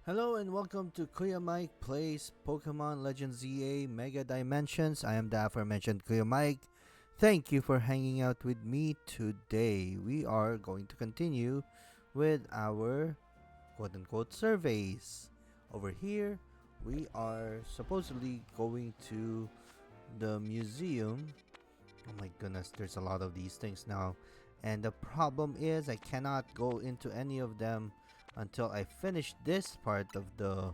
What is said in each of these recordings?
Hello and welcome to Kuya Mike Plays Pokemon Legends ZA Mega Dimensions. I am the aforementioned Kuya Mike. Thank you for hanging out with me today. We are going to continue with our quote unquote surveys. Over here, we are supposedly going to the museum. Oh my goodness, there's a lot of these things now. And the problem is, I cannot go into any of them until I finish this part of the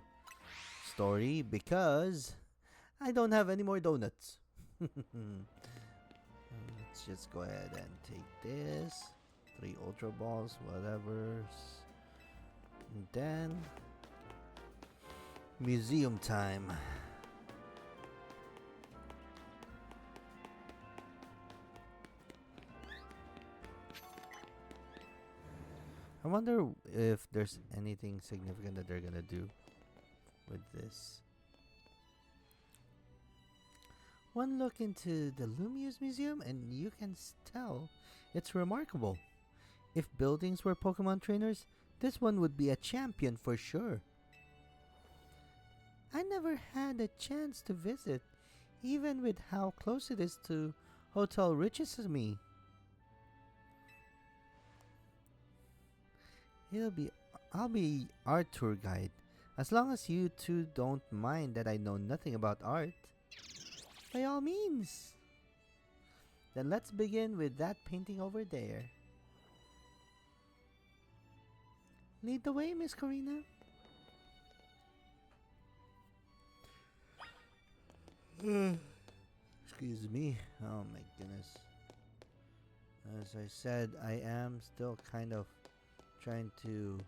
story because I don't have any more donuts. Let's just go ahead and take this. 3 Ultra Balls, whatever. And then, museum time. I wonder if there's anything significant that they're gonna do with this. One look into the Lumiose Museum and you can tell it's remarkable. If buildings were Pokemon trainers, this one would be a champion for sure. I never had a chance to visit, even with how close it is to Hotel Richisamy. I'll be our tour guide, as long as you two don't mind that I know nothing about art. By all means. Then let's begin with that painting over there. Lead the way, Miss Karina. Excuse me. Oh my goodness. As I said, I am still kind of trying to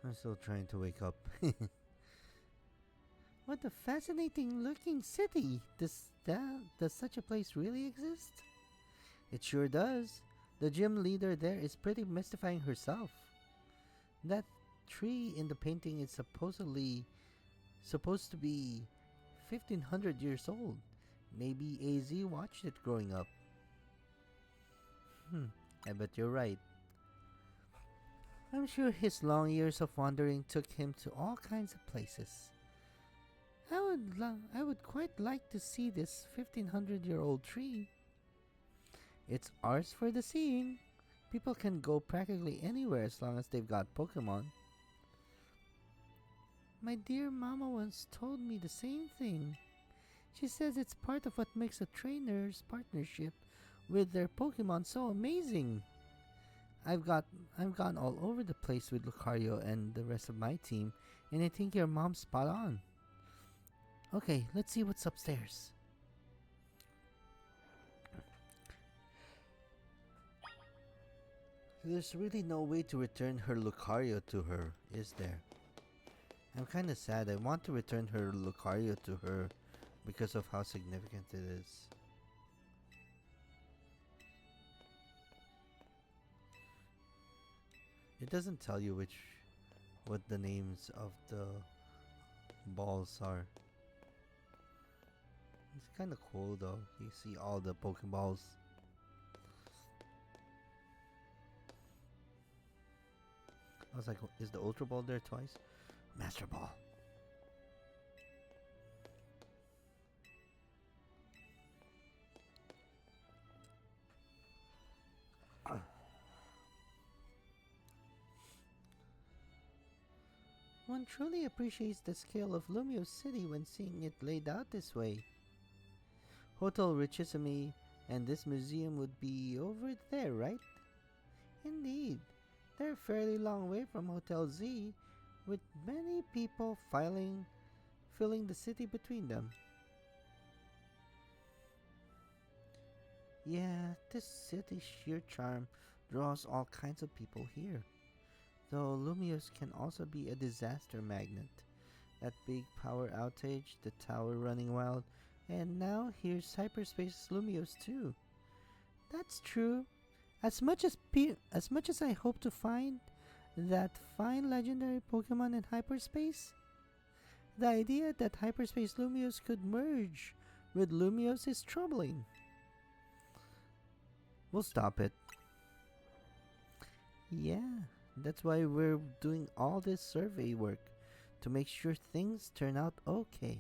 I'm still trying to wake up. What a fascinating looking city. Does such a place really exist? It sure does. The gym leader there is pretty mystifying herself. That tree in the painting is supposed to be 1500 years old. Maybe AZ watched it growing up. I bet you're right. I'm sure his long years of wandering took him to all kinds of places. I would quite like to see this 1500-year-old tree. It's ours for the seeing. People can go practically anywhere as long as they've got Pokemon. My dear mama once told me the same thing. She says it's part of what makes a trainer's partnership with their Pokemon so amazing. I've gone all over the place with Lucario and the rest of my team, and I think your mom's spot on. Okay, let's see what's upstairs. There's really no way to return her Lucario to her, is there? I'm kinda sad. I want to return her Lucario to her because of how significant it is. It doesn't tell you what the names of the balls are. It's kinda cool though. You see all the Pokeballs. I was like, is the Ultra Ball there twice? Master Ball. One truly appreciates the scale of Lumiose City when seeing it laid out this way. Hotel Richisamy and this museum would be over there, right? Indeed. They're a fairly long way from Hotel Z, with many people filling the city between them. Yeah, this city's sheer charm draws all kinds of people here. Though Lumiose can also be a disaster magnet. That big power outage, the tower running wild, and now here's Hyperspace Lumiose too. That's true. As much as I hope to find that fine legendary Pokemon in hyperspace, the idea that Hyperspace Lumiose could merge with Lumios is troubling. We'll stop it. Yeah, that's why we're doing all this survey work, to make sure things turn out okay.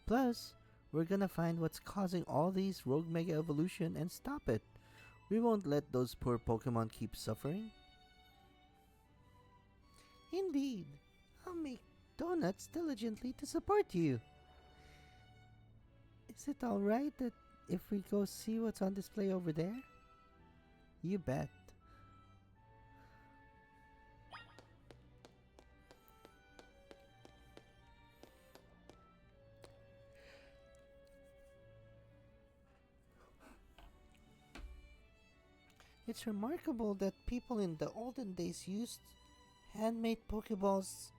Plus, we're gonna find what's causing all these rogue mega evolution and stop it. We won't let those poor Pokemon keep suffering. Indeed. I'll make donuts diligently to support you. Is it alright that if we go see what's on display over there? You bet. It's remarkable that people in the olden days used handmade Pokeballs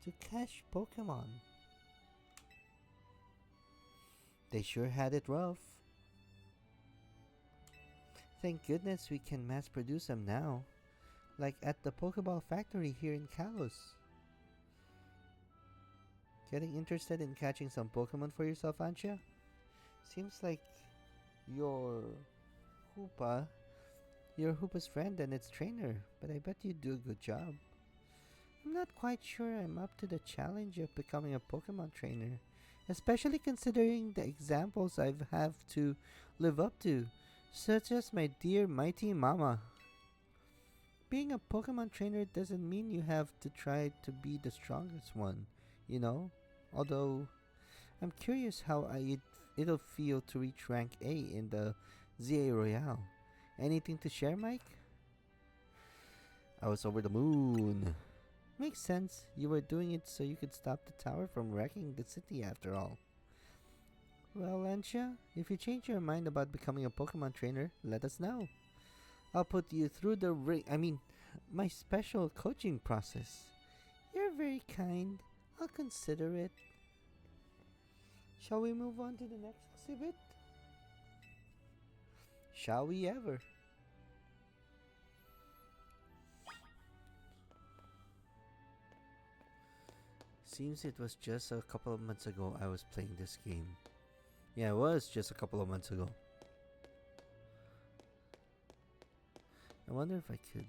to catch Pokemon. They sure had it rough. Thank goodness we can mass produce them now, like at the Pokeball factory here in Kalos. Getting interested in catching some Pokemon for yourself, Ansha? Seems like your Hoopa, you're Hoopa's friend and its trainer, but I bet you do a good job. I'm not quite sure I'm up to the challenge of becoming a Pokemon trainer, especially considering the examples I've have to live up to, such as my dear mighty mama. Being a Pokemon trainer doesn't mean you have to try to be the strongest one, you know? Although, I'm curious how it'll feel to reach rank A in the ZA Royale. Anything to share, Mike? I was over the moon. Makes sense. You were doing it so you could stop the tower from wrecking the city after all. Well, Lancia, if you change your mind about becoming a Pokemon trainer, let us know. I'll put you through my special coaching process. You're very kind. I'll consider it. Shall we move on to the next exhibit? Shall we ever? Seems it was just a couple of months ago I was playing this game. Yeah, it was just a couple of months ago. I wonder if I could...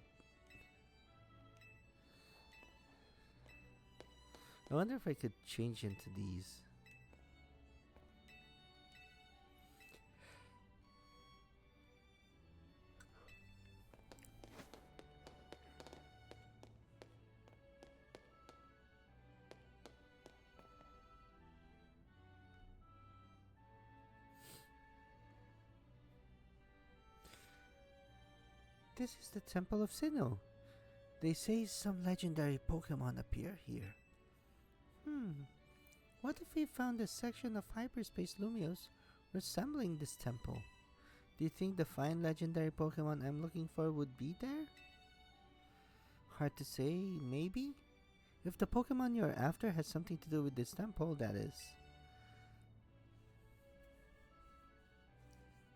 I wonder if I could change into these. This is the Temple of Sinnoh. They say some legendary Pokemon appear here. What if we found a section of hyperspace Lumios resembling this temple? Do you think the fine legendary Pokemon I'm looking for would be there? Hard to say, maybe? If the Pokemon you're after has something to do with this temple, that is.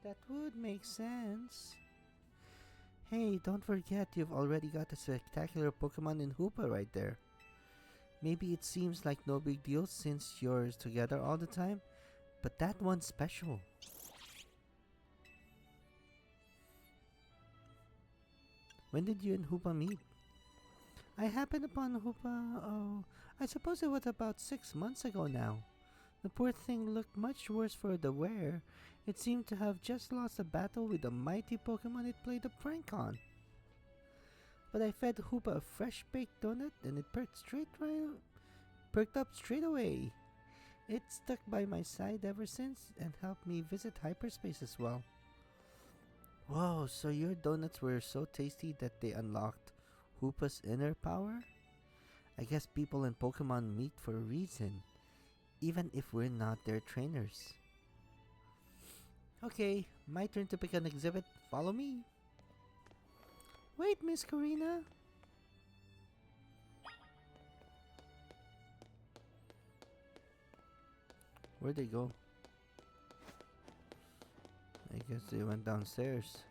That would make sense. Hey, don't forget you've already got a spectacular Pokemon in Hoopa right there. Maybe it seems like no big deal since you're together all the time, but that one's special. When did you and Hoopa meet? I happened upon Hoopa, I suppose it was about 6 months ago now. The poor thing looked much worse for the wear. It seemed to have just lost a battle with the mighty Pokemon it played a prank on. But I fed Hoopa a fresh baked donut and it perked up straight away. It stuck by my side ever since and helped me visit hyperspace as well. Whoa, so your donuts were so tasty that they unlocked Hoopa's inner power? I guess people in Pokemon meet for a reason, even if we're not their trainers. Okay, my turn to pick an exhibit. Follow me. Wait, Miss Karina. Where'd they go? I guess they went downstairs.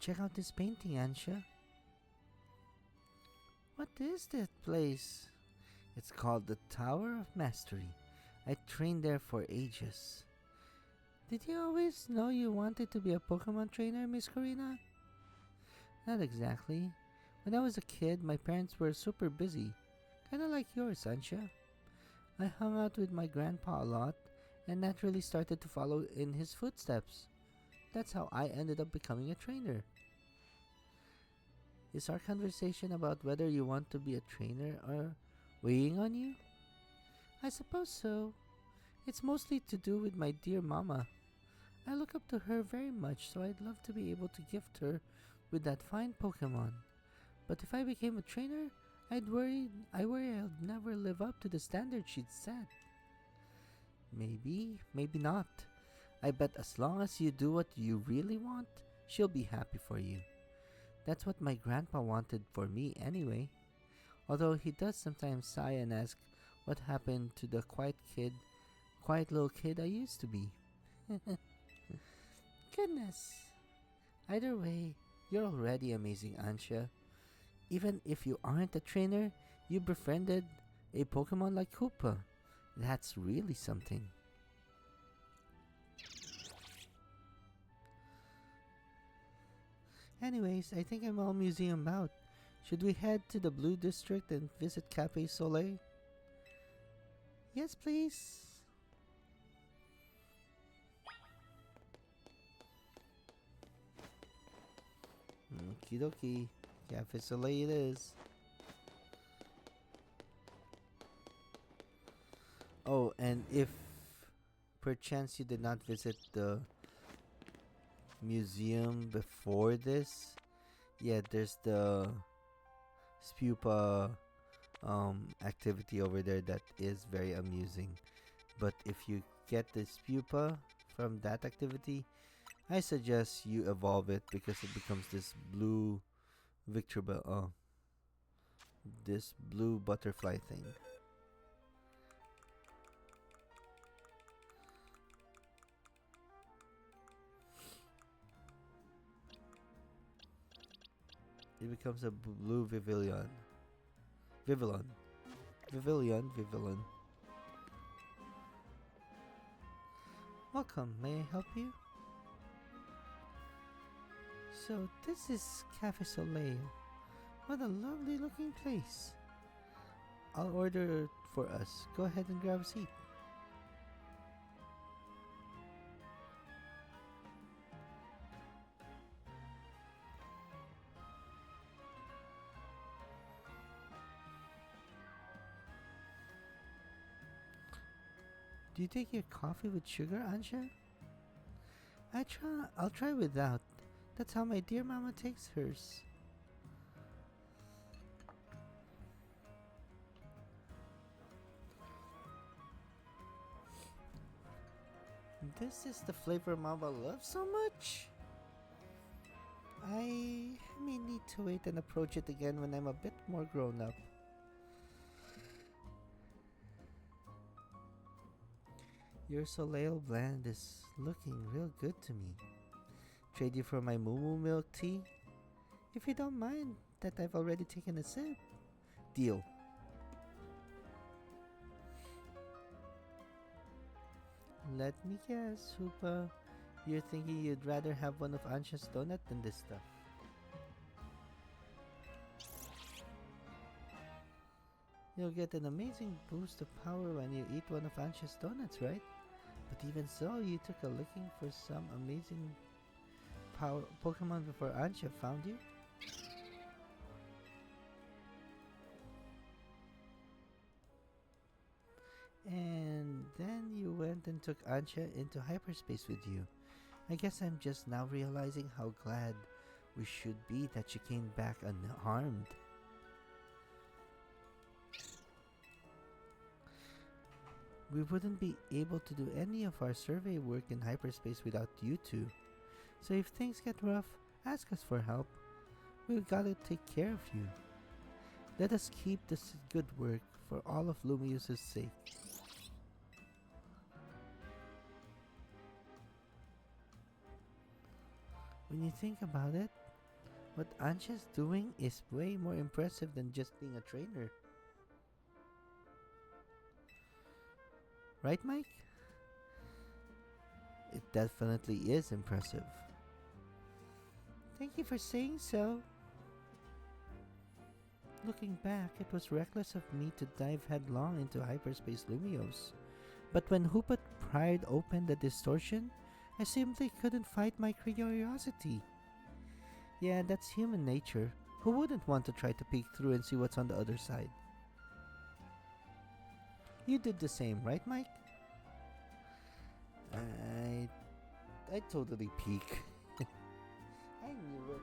Check out this painting, Ansha. What is that place? It's called the Tower of Mastery. I trained there for ages. Did you always know you wanted to be a Pokemon trainer, Miss Karina? Not exactly. When I was a kid, my parents were super busy. Kinda like yours, Ansha. I hung out with my grandpa a lot and naturally started to follow in his footsteps. That's how I ended up becoming a trainer. Is our conversation about whether you want to be a trainer or weighing on you? I suppose so. It's mostly to do with my dear mama. I look up to her very much, so I'd love to be able to gift her with that fine Pokemon. But if I became a trainer, I worry I'll never live up to the standard she'd set. Maybe, maybe not. I bet as long as you do what you really want, she'll be happy for you. That's what my grandpa wanted for me anyway. Although he does sometimes sigh and ask what happened to the quiet little kid I used to be. Goodness. Either way, you're already amazing, Ansha. Even if you aren't a trainer, you befriended a Pokemon like Koopa. That's really something. Anyways, I think I'm all museum out. Should we head to the Blue District and visit Cafe Soleil? Yes, please. Okie dokie. Cafe Soleil it is. Oh, and if perchance you did not visit the museum before this, yeah, there's the Spupa activity over there that is very amusing. But if you get the Spupa from that activity, I suggest you evolve it because it becomes this blue this blue butterfly thing. It becomes a blue Vivillon. Vivillon. Vivillon. Welcome, may I help you? So this is Cafe Soleil. What a lovely looking place. I'll order for us. Go ahead and grab a seat. Do you take your coffee with sugar, Ansha? I'll try without. That's how my dear mama takes hers. This is the flavor mama loves so much. I may need to wait and approach it again when I'm a bit more grown up. Your Soleil blend is looking real good to me. Trade you for my moo milk tea? If you don't mind that I've already taken a sip. Deal. Let me guess, Hoopa. You're thinking you'd rather have one of Ansha's donut than this stuff. You'll get an amazing boost of power when you eat one of Ansha's donuts, right? But even so, you took a licking for some amazing power Pokemon before Ansha found you? And then you went and took Ansha into hyperspace with you. I guess I'm just now realizing how glad we should be that she came back unharmed. We wouldn't be able to do any of our survey work in hyperspace without you two. So if things get rough, ask us for help. We've gotta take care of you. Let us keep this good work for all of Lumius's sake. When you think about it, What Ansha's doing is way more impressive than just being a trainer. Right, Mike? It definitely is impressive. Thank you for saying so. Looking back, it was reckless of me to dive headlong into hyperspace Lumios. But when Hoopat pried open the distortion, I simply couldn't fight my curiosity. Yeah, that's human nature. Who wouldn't want to try to peek through and see what's on the other side? You did the same, right, Mike? I totally peek. I knew it.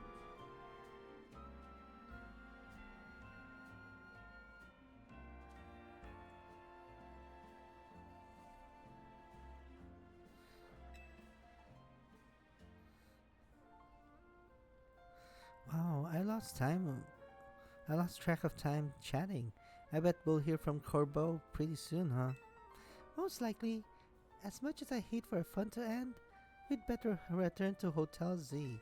Wow, I lost track of time chatting. I bet we'll hear from Corbeau pretty soon, huh? Most likely. As much as I hate for fun to end, we'd better return to Hotel Z.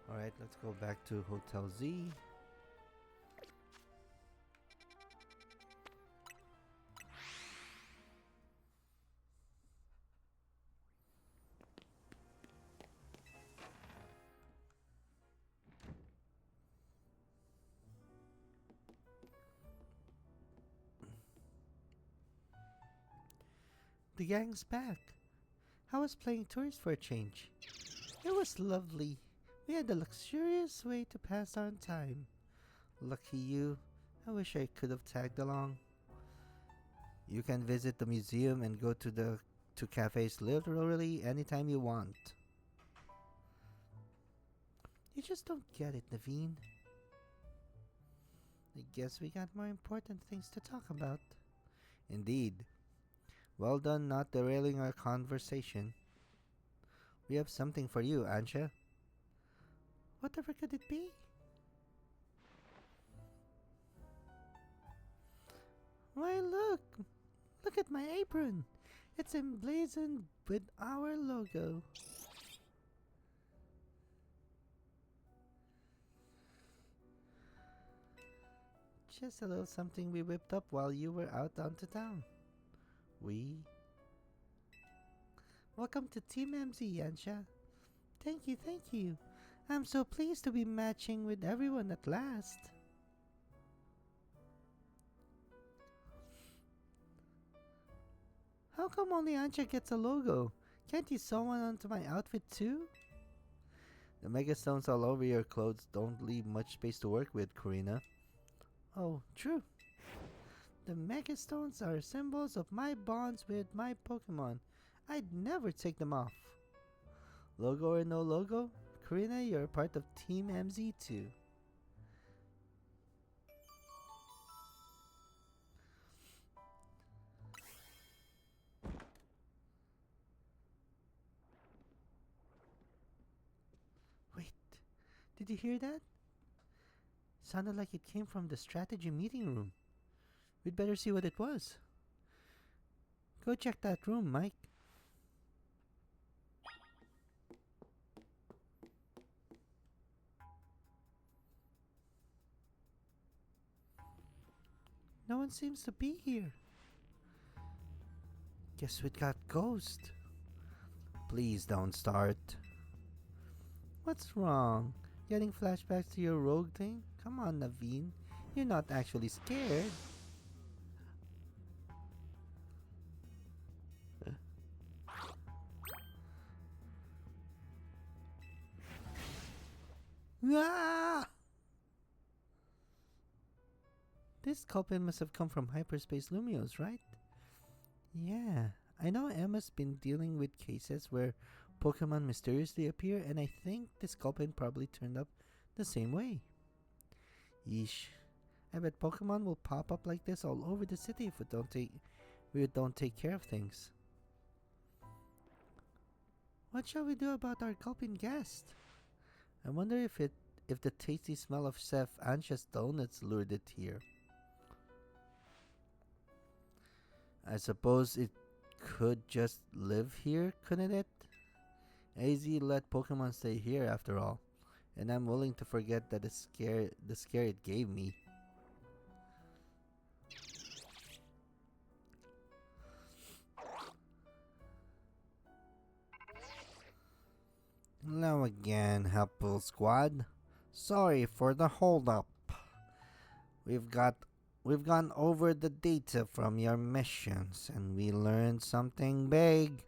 Alright, let's go back to Hotel Z. The gang's back. I was playing tourist for a change. It was lovely. We had a luxurious way to pass our time. Lucky you. I wish I could have tagged along. You can visit the museum and go to the two cafes literally anytime you want. You just don't get it, Naveen. I guess we got more important things to talk about. Indeed. Well done not derailing our conversation. We have something for you, Ansha. Whatever could it be? Why, look! Look at my apron! It's emblazoned with our logo. Just a little something we whipped up while you were out onto town. Welcome to Team MZ, Ansha. Thank you, thank you. I'm so pleased to be matching with everyone at last. How come only Ansha gets a logo? Can't you sew one onto my outfit too? The megastones all over your clothes don't leave much space to work with, Karina. Oh, true. The megastones are symbols of my bonds with my Pokémon. I'd never take them off. Logo or no logo, Karina, you're a part of Team MZ too. Wait, did you hear that? Sounded like it came from the strategy meeting room. We'd better see what it was. Go check that room, Mike. No one seems to be here. Guess we got ghost. Please don't start. What's wrong? Getting flashbacks to your rogue thing? Come on, Naveen. You're not actually scared. Ah! This Gulpin must have come from hyperspace Lumios, right? Yeah, I know Emma's been dealing with cases where Pokemon mysteriously appear, and I think this Gulpin probably turned up the same way. Yeesh. I bet Pokemon will pop up like this all over the city if we don't take care of things. What shall we do about our Gulpin guest? I wonder if the tasty smell of Chef Ansha's donuts lured it here. I suppose it could just live here, couldn't it? AZ let Pokemon stay here after all, and I'm willing to forget that the scare it gave me. Hello again, helpful squad. Sorry for the holdup. We've got we've gone over the data from your missions and we learned something big.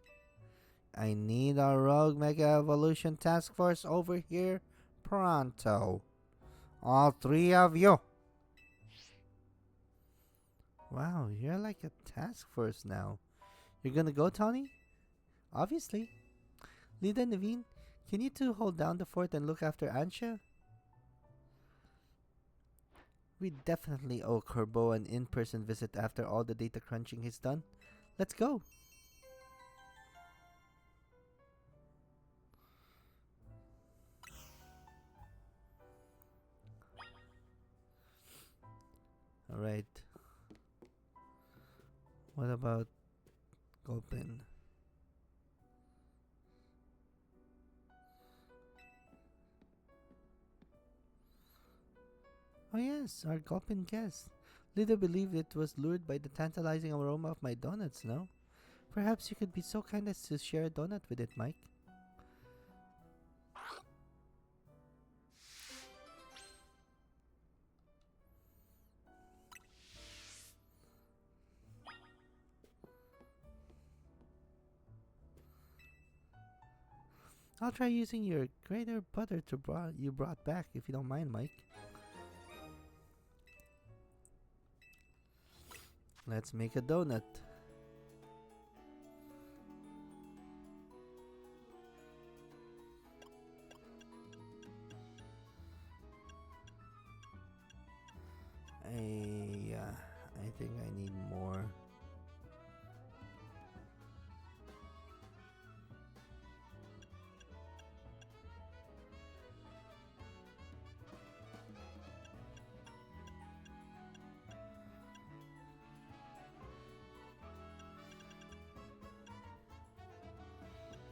I need our Rogue Mega Evolution Task Force over here pronto. All three of you. Wow, you're like a task force now. You're gonna go, Tony? Obviously. Lida and Naveen, can you two hold down the fort and look after Ansha? We definitely owe Corbo an in-person visit after all the data crunching he's done. Let's go. Alright. What about Gulpin? Oh yes, our Gulpin guest. Little believed it was lured by the tantalizing aroma of my donuts, no? Perhaps you could be so kind as to share a donut with it, Mike. I'll try using your grater butter you brought back if you don't mind, Mike. Let's make a donut. I think I need more.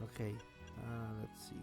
Okay, let's see.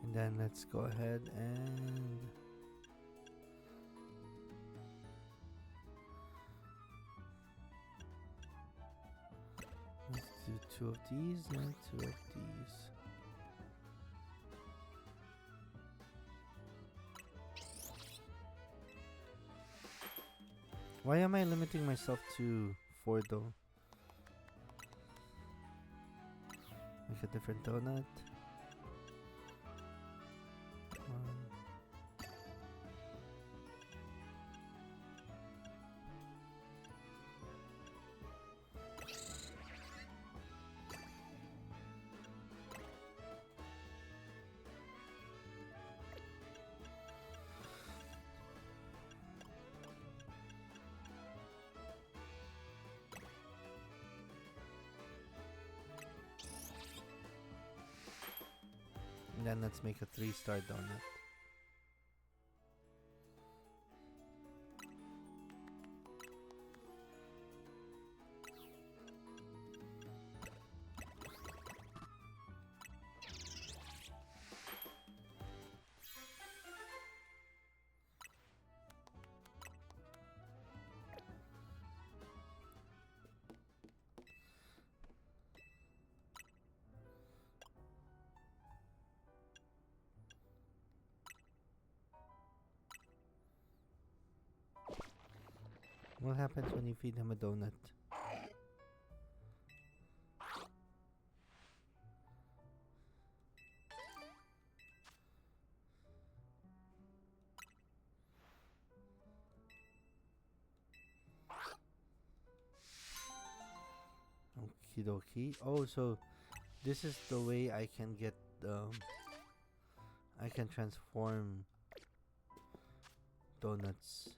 And then let's go ahead and let's do 2 of these and 2 of these. Why am I limiting myself to 4 though? Make a different donut. And then let's make a 3-star donut. What happens when you feed him a donut? Okie dokie. Oh, so this is the way I can get I can transform donuts.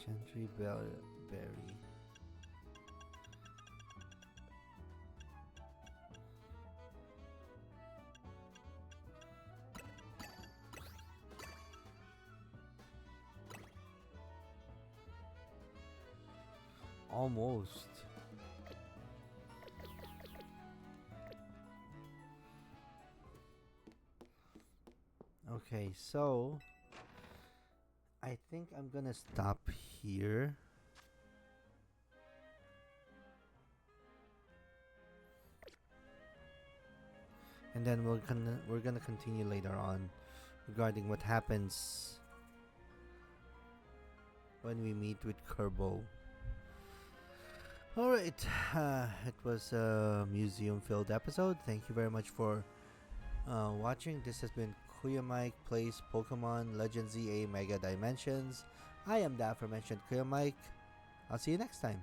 Gentry berry. Almost. Okay, so I think I'm gonna stop here. And then we're gonna continue later on regarding what happens when we meet with Kerbo. Alright, it was a museum-filled episode. Thank you very much for watching. This has been Kuya Mike Plays Pokemon Legends ZA Mega Dimensions. I am the aforementioned Kuya Mike. I'll see you next time.